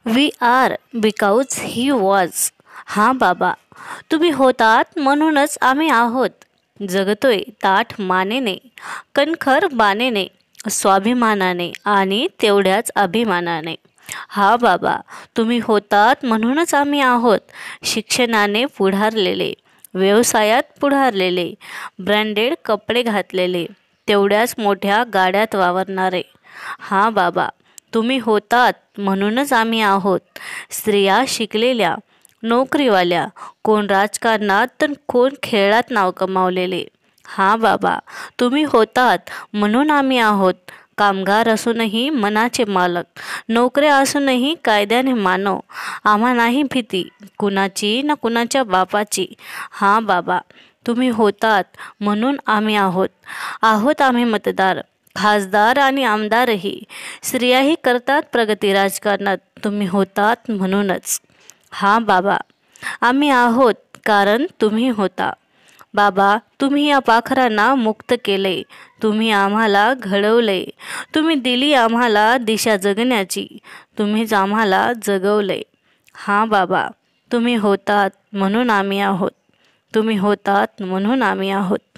We are because he was. हां बाबा, तुम्ही होतात म्हणूनच आम्ही आहोत. जगतोय ताठ मानेने, कणखर बाणेने, स्वाभिमानाने आणि तेवढ्याच अभिमानाने. हा बाबा, तुम्ही होतात म्हणूनच आम्ही आहोत. शिक्षणाने पुढारलेले, व्यवसायात पुढारलेले, ब्रँडेड कपडे घातलेले, तेवढ्याच मोठ्या गाड्यात वावरणारे. हा बाबा, तुम्ही होतात म्हणूनच आम्ही आहोत. स्त्रिया शिकलेल्या, नोकरीवाल्या, कोण राजकारणात तर कोण खेळात नाव कमावलेले. हा बाबा, तुम्ही होतात म्हणून आम्ही आहोत. कामगार असूनही मनाचे मालक, नोकऱ्या असूनही कायद्याने मानव. आम्हा नाही भीती कुणाची ना कुणाच्या बापाची. हा बाबा, तुम्ही होतात म्हणून आम्ही आहोत. आहोत आम्ही मतदार, खासदार आणि आमदारही. स्त्रियाही करतात प्रगती राजकारणात, तुम्ही होतात म्हणूनच. हा बाबा, आम्ही आहोत कारण तुम्ही होता. बाबा, तुम्ही या पाखरांना मुक्त केले, तुम्ही आम्हाला घडवले, तुम्ही दिली आम्हाला दिशा जगण्याची, तुम्हीच आम्हाला जगवले. हां बाबा, तुम्ही होतात म्हणून आम्ही आहोत. तुम्ही होतात म्हणून आम्ही आहोत.